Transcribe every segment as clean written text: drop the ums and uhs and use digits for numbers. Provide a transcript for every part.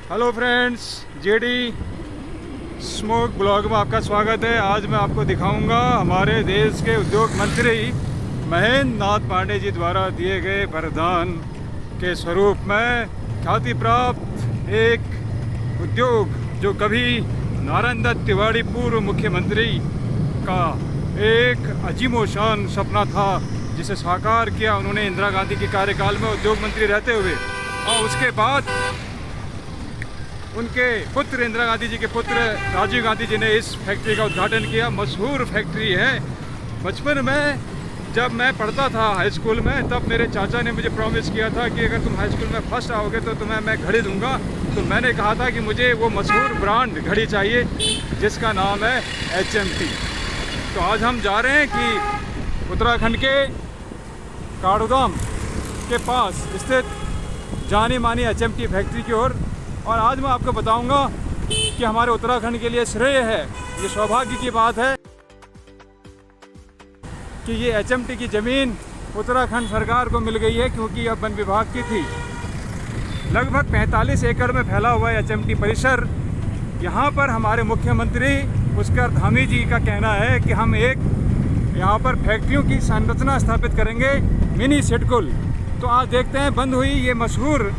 Hello friends, JD smoke blog में आपका स्वागत है। आज मैं आपको दिखाऊंगा हमारे देश के उद्योग मंत्री महेंद्र नाथ पांडे जी द्वारा दिए गए वरदान के स्वरूप में ख्याति प्राप्त एक उद्योग जो कभी नारायण दत्त तिवारी पूर्व मुख्यमंत्री का एक अजीमोशान सपना था, जिसे साकार किया उन्होंने इंदिरा गांधी के कार्यकाल में उद्योग मंत्री रहते हुए। और उसके बाद उनके पुत्र इंदिरा गांधी जी के पुत्र राजीव गांधी जी ने इस फैक्ट्री का उद्घाटन किया। मशहूर फैक्ट्री है। बचपन में जब मैं पढ़ता था हाई स्कूल में, तब मेरे चाचा ने मुझे प्रॉमिस किया था कि अगर तुम हाई स्कूल में फर्स्ट आओगे तो तुम्हें मैं घड़ी दूंगा। तो मैंने कहा था कि मुझे वो मशहूर ब्रांड घड़ी चाहिए जिसका नाम है HMT। तो आज हम जा रहे हैं कि उत्तराखंड के काठगोदाम के पास स्थित जानी मानी HMT फैक्ट्री की ओर। और आज मैं आपको बताऊंगा कि हमारे उत्तराखंड के लिए श्रेय है, ये सौभाग्य की बात है कि ये HMT की ज़मीन उत्तराखंड सरकार को मिल गई है, क्योंकि यह वन विभाग की थी। लगभग 45 एकड़ में फैला हुआ है HMT परिसर। यहाँ पर हमारे मुख्यमंत्री पुष्कर धामी जी का कहना है कि हम एक यहाँ पर फैक्ट्रियों की संरचना स्थापित करेंगे, मिनी सिडकुल। तो आज देखते हैं बंद हुई ये मशहूर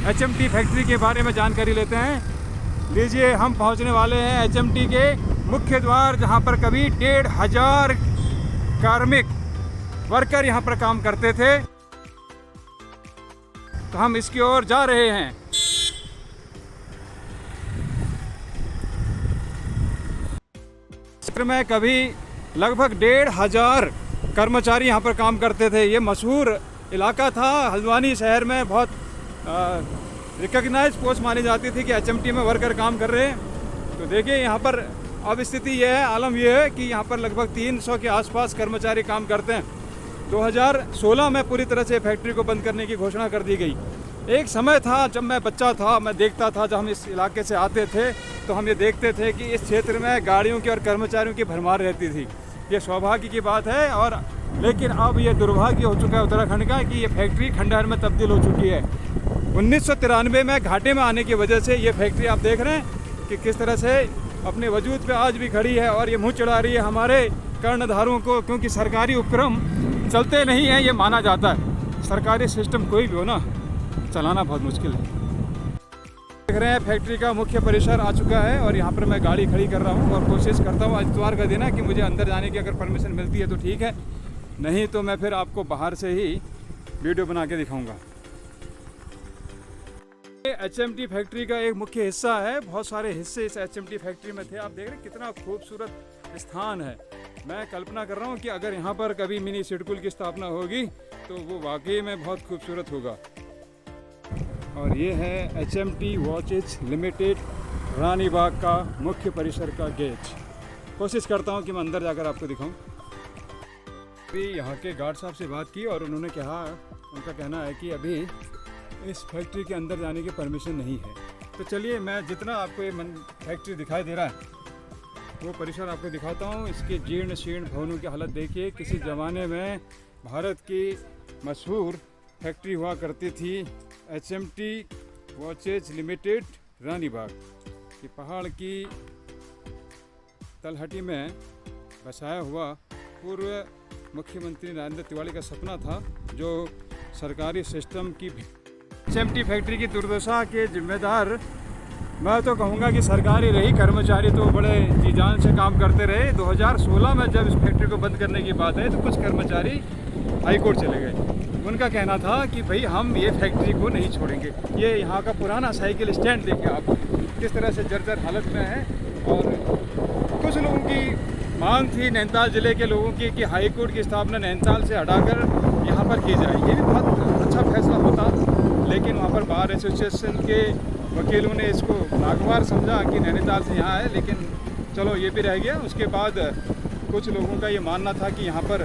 HMT फैक्ट्री के बारे में जानकारी लेते हैं। लीजिए, हम पहुंचने वाले हैं HMT के मुख्य द्वार, जहां पर कभी 1500 कार्मिक वर्कर यहां पर काम करते थे। तो हम इसकी ओर जा रहे हैं। क्षेत्र में कभी लगभग 1500 कर्मचारी यहां पर काम करते थे। ये मशहूर इलाका था। हल्द्वानी शहर में बहुत रिकॉग्नाइज पोस्ट मानी जाती थी कि HMT में वर्कर काम कर रहे हैं। तो देखिए यहाँ पर अब स्थिति यह है, आलम यह है कि यहाँ पर लगभग 300 के आसपास कर्मचारी काम करते हैं। 2016 में पूरी तरह से फैक्ट्री को बंद करने की घोषणा कर दी गई। एक समय था जब मैं बच्चा था, मैं देखता था, जब हम इस इलाके से आते थे तो हम ये देखते थे कि इस क्षेत्र में गाड़ियों की और कर्मचारियों की भरमार रहती थी। ये सौभाग्य की बात है। और लेकिन अब ये दुर्भाग्य हो चुका है उत्तराखंड का कि ये फैक्ट्री खंडहर में तब्दील हो चुकी है। 1993 में घाटे में आने की वजह से ये फैक्ट्री आप देख रहे हैं कि किस तरह से अपने वजूद पे आज भी खड़ी है और ये मुंह चढ़ा रही है हमारे कर्णधारों को, क्योंकि सरकारी उपक्रम चलते नहीं हैं, ये माना जाता है। सरकारी सिस्टम कोई भी हो ना, चलाना बहुत मुश्किल है। देख रहे हैं फैक्ट्री का मुख्य परिसर आ चुका है और यहाँ पर मैं गाड़ी खड़ी कर रहा हूँ और कोशिश करता हूँ आज इतवार का दिन है कि मुझे अंदर जाने की अगर परमिशन मिलती है तो ठीक है, नहीं तो मैं फिर आपको बाहर से ही वीडियो बना के दिखाऊँगा। HMT फैक्ट्री का एक मुख्य हिस्सा है। बहुत सारे हिस्से इस HMT फैक्ट्री में थे। आप देख रहे हैं कितना खूबसूरत स्थान है। मैं कल्पना कर रहा हूँ कि अगर यहाँ पर कभी मिनी सिडकुल की स्थापना होगी तो वो वाकई में बहुत खूबसूरत होगा। और ये है HMT वॉचेज लिमिटेड रानी बाग का मुख्य परिसर का गेट। कोशिश करता हूँ कि मैं अंदर जाकर आपको दिखाऊँ। अभी यहाँ के गार्ड साहब से बात की और उन्होंने कहा, उनका कहना है कि अभी इस फैक्ट्री के अंदर जाने की परमिशन नहीं है। तो चलिए, मैं जितना आपको ये फैक्ट्री दिखाई दे रहा है वो परिसर आपको दिखाता हूँ। इसके जीर्ण शीर्ण भवनों की हालत देखिए। किसी ज़माने में भारत की मशहूर फैक्ट्री हुआ करती थी HMT वॉचेज लिमिटेड रानी बाग। कि पहाड़ की तलहटी में बसाया हुआ पूर्व मुख्यमंत्री नारायण दत्त तिवारी का सपना था, जो सरकारी सिस्टम की HMT फैक्ट्री की दुर्दशा के जिम्मेदार मैं तो कहूँगा कि सरकारी रही। कर्मचारी तो बड़े जी जान से काम करते रहे। 2016 में जब इस फैक्ट्री को बंद करने की बात है तो कुछ कर्मचारी हाईकोर्ट चले गए। उनका कहना था कि भाई हम ये फैक्ट्री को नहीं छोड़ेंगे। ये यहाँ का पुराना साइकिल स्टैंड देखिए आप किस तरह से जर्जर हालत में है। और कुछ लोगों की मांग थी, नैनीताल ज़िले के लोगों की, कि हाईकोर्ट की स्थापना नैनीताल से हटाकर यहाँ पर की जाए। ये भी बहुत अच्छा फैसला होता, लेकिन वहाँ पर बार एसोसिएशन के वकीलों ने इसको नागवार समझा कि नैनीताल से यहाँ है। लेकिन चलो ये भी रह गया। उसके बाद कुछ लोगों का ये मानना था कि यहाँ पर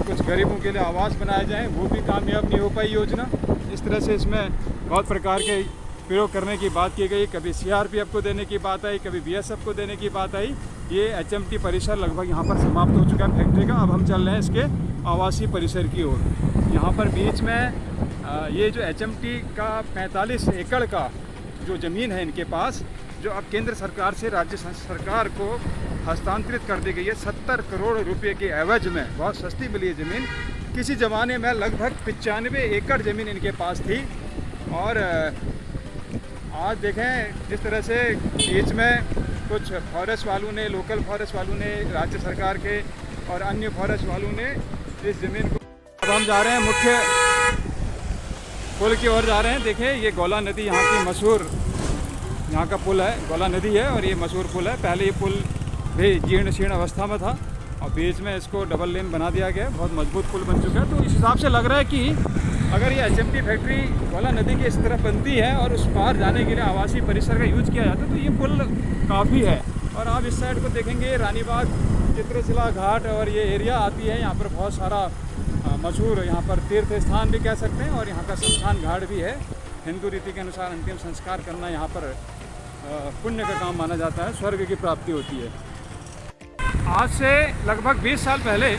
कुछ गरीबों के लिए आवास बनाए जाएं, वो भी कामयाब नहीं हो पाई योजना। इस तरह से इसमें बहुत प्रकार के प्रयोग करने की बात की गई। कभी CRPF को देने की बात आई, कभी BSF को देने की बात आई। ये HMT परिसर लगभग यहाँ पर समाप्त हो चुका है फैक्ट्री का। अब हम चल रहे हैं इसके आवासीय परिसर की ओर। यहाँ पर बीच में ये जो HMT का 45 एकड़ का जो ज़मीन है इनके पास, जो अब केंद्र सरकार से राज्य सरकार को हस्तांतरित कर दी गई है 70 करोड़ रुपए के एवज में। बहुत सस्ती मिली है ज़मीन। किसी ज़माने में लगभग 95 एकड़ ज़मीन इनके पास थी। और आज देखें जिस तरह से बीच में कुछ फॉरेस्ट वालों ने, लोकल फॉरेस्ट वालों ने, राज्य सरकार के और अन्य फॉरेस्ट वालों ने इस ज़मीन को। अब हम जा रहे हैं मुख्य पुल की ओर जा रहे हैं। देखिए ये गौला नदी यहाँ की मशहूर, यहाँ का पुल है, गौला नदी है और ये मशहूर पुल है। पहले ये पुल भी जीर्ण शीर्ण अवस्था में था और बीच में इसको डबल लेन बना दिया गया, बहुत मजबूत पुल बन चुका है। तो इस हिसाब से लग रहा है कि अगर ये HMT फैक्ट्री गौला नदी के इस तरफ बनती है और उस पार जाने के लिए आवासीय परिसर का यूज किया जाता है तो ये पुल काफ़ी है। और आप इस साइड को देखेंगे रानीबाग, चित्रशिला घाट और ये एरिया आती है। यहाँ पर बहुत सारा मशहूर, यहाँ पर तीर्थ स्थान भी कह सकते हैं और यहाँ का शमशान घाट भी है। हिंदू रीति के अनुसार अंतिम संस्कार करना यहाँ पर पुण्य का काम माना जाता है, स्वर्ग की प्राप्ति होती है। आज से लगभग 20 साल पहले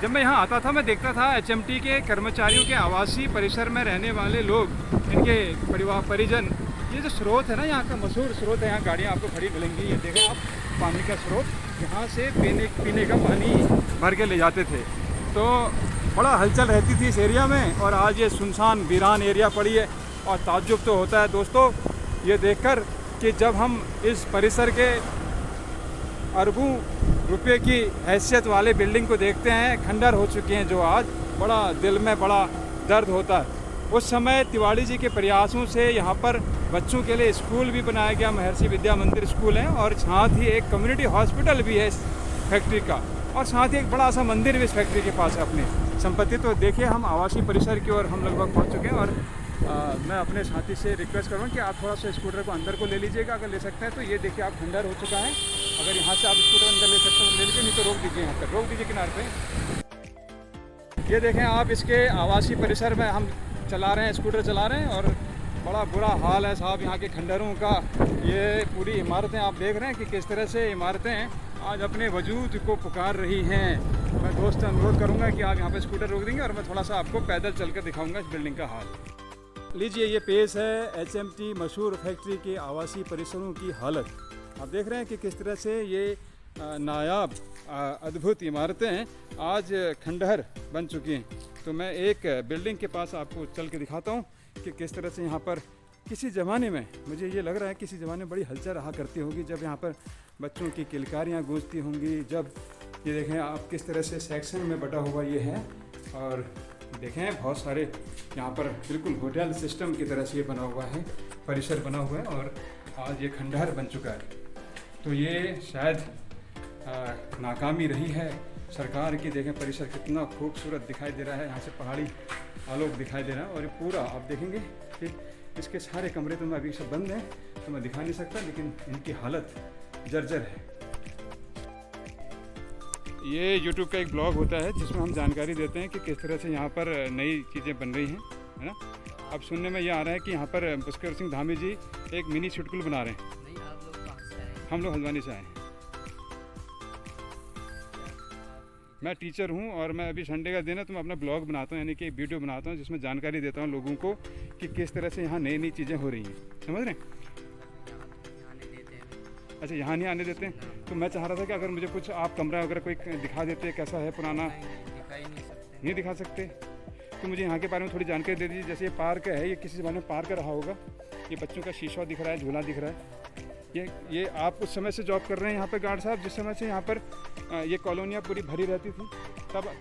जब मैं यहाँ आता था, मैं देखता था HMT के कर्मचारियों के आवासीय परिसर में रहने वाले लोग, इनके परिवार परिजन, ये जो स्रोत है ना यहाँ का मशहूर स्रोत है, यहाँ गाड़ियाँ आपको खड़ी मिलेंगी। ये देखें आप, पानी का स्रोत, यहाँ से पीने का पानी भर के ले जाते थे। तो बड़ा हलचल रहती थी इस एरिया में और आज ये सुनसान वीरान एरिया पड़ी है। और ताज्जुब तो होता है दोस्तों ये देखकर कि जब हम इस परिसर के अरबों रुपए की हैसियत वाले बिल्डिंग को देखते हैं, खंडर हो चुके हैं, जो आज बड़ा दिल में बड़ा दर्द होता है। उस समय तिवाड़ी जी के प्रयासों से यहाँ पर बच्चों के लिए स्कूल भी बनाया गया, महर्षि विद्या मंदिर स्कूल है और साथ ही एक कम्युनिटी हॉस्पिटल भी है इस फैक्ट्री का, और साथ ही एक बड़ा सा मंदिर भी इस फैक्ट्री के पास है अपनी संपत्ति। तो देखिए हम आवासीय परिसर की ओर हम लगभग पहुँच चुके हैं और मैं अपने साथी से रिक्वेस्ट करूँगा कि आप थोड़ा सा स्कूटर को अंदर को ले लीजिएगा, अगर ले सकते हैं तो। ये देखिए आप खंडर हो चुका है, अगर यहाँ से आप स्कूटर अंदर ले सकते हैं तो ले लीजिए, नहीं तो रोक दीजिए, यहाँ पर रोक दीजिए किनारे पे। ये देखें आप, इसके आवासीय परिसर में हम चला रहे हैं, स्कूटर चला रहे हैं और बड़ा बुरा हाल है साहब यहाँ के खंडरों का। ये पूरी इमारतें आप देख रहे हैं कि किस तरह से इमारतें आज अपने वजूद को पुकार रही हैं। मैं दोस्त अनुरोध करूँगा कि आप यहाँ पर स्कूटर रोक देंगे और मैं थोड़ा सा आपको पैदल चल कर दिखाऊँगा इस बिल्डिंग का हाल। लीजिए ये पेश है HMT मशहूर फैक्ट्री के आवासीय परिसरों की हालत। आप देख रहे हैं कि किस तरह से ये नायाब अद्भुत इमारतें आज खंडहर बन चुकी हैं। तो मैं एक बिल्डिंग के पास आपको चल के दिखाता हूँ कि किस तरह से यहाँ पर किसी ज़माने में, मुझे ये लग रहा है किसी ज़माने में बड़ी हलचल रहा करती होगी, जब यहाँ पर बच्चों की किलकारियाँ गूंजती होंगी। जब ये देखें आप किस तरह से सेक्शन में बटा हुआ ये है और देखें बहुत सारे यहाँ पर बिल्कुल होटल सिस्टम की तरह से ये बना हुआ है, परिसर बना हुआ है और आज ये खंडहर बन चुका है। तो ये शायद नाकामी रही है सरकार की। देखें परिसर कितना खूबसूरत दिखाई दे रहा है, यहाँ से पहाड़ी आलोक दिखाई दे रहा है और ये पूरा आप देखेंगे कि इसके सारे कमरे तो मैं अभी सब बंद हैं तो मैं दिखा नहीं सकता, लेकिन इनकी हालत जर्जर है। ये YouTube का एक ब्लॉग होता है जिसमें हम जानकारी देते हैं कि किस तरह से यहाँ पर नई चीज़ें बन रही हैं, है ना। अब सुनने में ये आ रहा है कि यहाँ पर पुष्कर सिंह धामी जी एक मिनी चुटकुल बना रहे हैं। नहीं, आप लोग कहाँ से आए? हम लोग हल्द्वानी से आए हैं। मैं टीचर हूँ और मैं अभी संडे का दिन है तो मैं अपना ब्लॉग बनाता हूँ, यानी कि वीडियो बनाता हूँ जिसमें जानकारी देता हूँ लोगों को कि किस तरह से यहाँ नई नई चीज़ें हो रही हैं, समझ रहे हैं। अच्छा, यहाँ नहीं आने देते हैं। तो मैं चाह रहा था कि अगर मुझे कुछ आप कमरा वगैरह कोई दिखा देते, कैसा है पुराना। नहीं दिखा सकते तो मुझे यहाँ के बारे में थोड़ी जानकारी दे दीजिए। जैसे ये पार्क है, ये किसी ज़माने में पार्क रहा होगा, ये बच्चों का शीशा दिख रहा है, झूला दिख रहा है। ये आप उस समय से जॉब कर रहे हैं यहाँ पर गार्ड साहब, जिस समय से यहाँ पर ये कॉलोनियाँ पूरी भरी रहती थी,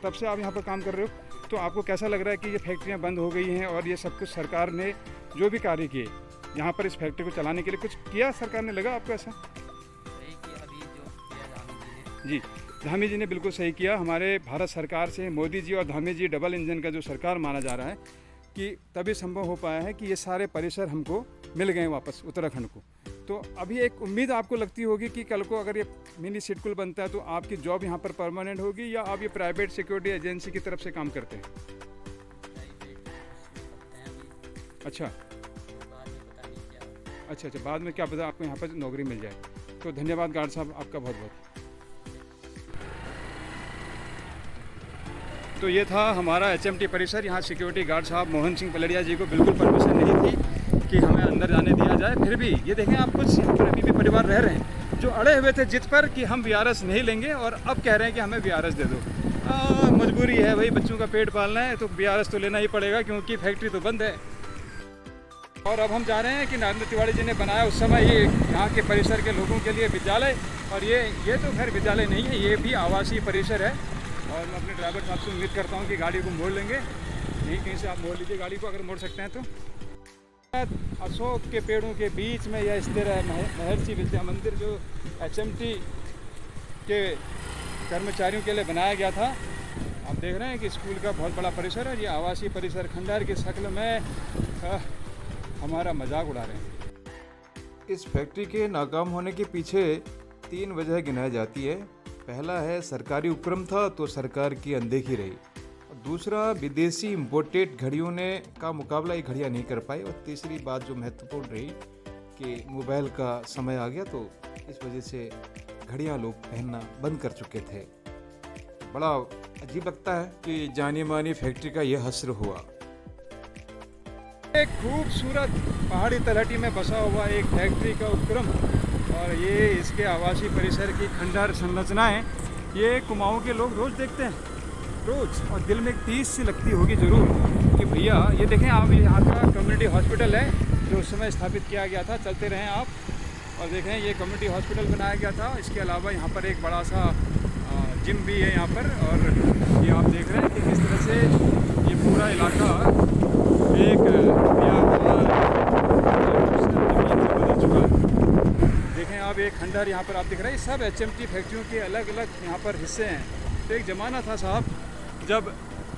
तब से आप यहाँ पर काम कर रहे हो। तो आपको कैसा लग रहा है कि ये फैक्ट्रियाँ बंद हो गई हैं और ये सब कुछ सरकार ने जो भी कार्य किए यहाँ पर इस फैक्ट्री को चलाने के लिए कुछ किया सरकार ने, लगा आपको ऐसा? जी, धामी जी ने बिल्कुल सही किया। हमारे भारत सरकार से मोदी जी और धामी जी डबल इंजन का जो सरकार माना जा रहा है कि तभी संभव हो पाया है कि ये सारे परिसर हमको मिल गए वापस उत्तराखंड को। तो अभी एक उम्मीद आपको लगती होगी कि कल को अगर ये मिनी सिटकुल बनता है तो आपकी जॉब यहाँ पर परमानेंट होगी, या आप ये प्राइवेट सिक्योरिटी एजेंसी की तरफ से काम करते हैं? अच्छा अच्छा, बाद में क्या पता आपको यहाँ पर नौकरी मिल जाए। तो धन्यवाद गार्ड साहब आपका बहुत बहुत। तो ये था हमारा HMT परिसर। यहाँ सिक्योरिटी गार्ड साहब मोहन सिंह पलड़िया जी को बिल्कुल परमिशन नहीं थी कि हमें अंदर जाने दिया जाए। फिर भी ये देखें आप, कुछ यहाँ पर अभी भी परिवार रह रहे हैं जो अड़े हुए थे जिद पर कि हम वीआरएस नहीं लेंगे, और अब कह रहे हैं कि हमें वीआरएस दे दो। मजबूरी है भाई, बच्चों का पेट पालना है तो वीआरएस तो लेना ही पड़ेगा, क्योंकि फैक्ट्री तो बंद है। और अब हम जा रहे हैं कि नरेंद्र तिवारी जी ने बनाया उस समय ये यहाँ के परिसर के लोगों के लिए विद्यालय, और ये तो खैर विद्यालय नहीं है, ये भी आवासीय परिसर है। और मैं अपने ड्राइवर साहब से उम्मीद करता हूँ कि गाड़ी को मोड़ लेंगे, यहीं कहीं से आप मोड़ लीजिए गाड़ी को अगर मोड़ सकते हैं तो। अशोक के पेड़ों के बीच में यह स्थिर है महर्षि विद्या मंदिर, जो HMT के कर्मचारियों के लिए बनाया गया था। आप देख रहे हैं कि स्कूल का बहुत बड़ा परिसर है, ये आवासीय परिसर खंडहर की शक्ल में हमारा मजाक उड़ा रहे हैं। इस फैक्ट्री के नाकाम होने के पीछे 3 वजह गिनाई जाती है। पहला है सरकारी उपक्रम था तो सरकार की अनदेखी रही, दूसरा विदेशी इम्पोर्टेड घड़ियों ने का मुकाबला ये घड़ियाँ नहीं कर पाई, और तीसरी बात जो महत्वपूर्ण रही कि मोबाइल का समय आ गया तो इस वजह से घड़ियाँ लोग पहनना बंद कर चुके थे। बड़ा अजीब लगता है कि जानी मानी फैक्ट्री का यह हश्र हुआ। एक खूबसूरत पहाड़ी तलहटी में बसा हुआ एक फैक्ट्री का उपक्रम, और ये इसके आवासीय परिसर की खंडहर संरचनाएं, ये कुमाऊं के लोग रोज़ देखते हैं, रोज़, और दिल में एक टीस सी लगती होगी ज़रूर कि भैया ये देखें आप, यहाँ का कम्युनिटी हॉस्पिटल है जो उस समय स्थापित किया गया था। चलते रहें आप और देखें, ये कम्युनिटी हॉस्पिटल बनाया गया था। इसके अलावा यहाँ पर एक बड़ा सा जिम भी है यहाँ पर, और ये आप देख रहे हैं कि किस तरह से ये पूरा इलाका एक बदल चुका है। देखें आप, एक खंडहर यहाँ पर आप दिख रहे हैं, सब HMT फैक्ट्रियों के अलग अलग यहाँ पर हिस्से हैं। तो एक ज़माना था साहब, जब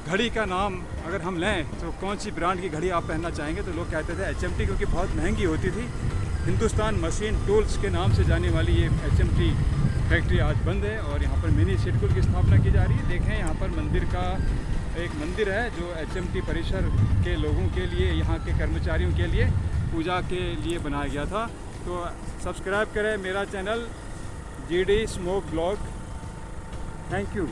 घड़ी का नाम अगर हम लें तो कौन सी ब्रांड की घड़ी आप पहनना चाहेंगे, तो लोग कहते थे HMT, क्योंकि बहुत महंगी होती थी। हिंदुस्तान मशीन टूल्स के नाम से जाने वाली ये HMT फैक्ट्री आज बंद है, और यहाँ पर मिनी सिडकुल की स्थापना की जा रही है। देखें यहाँ पर मंदिर का एक मंदिर है जो HMT परिसर के लोगों के लिए, यहाँ के कर्मचारियों के लिए पूजा के लिए बनाया गया था। तो सब्सक्राइब करें मेरा channel GD smoke blog. Thank you.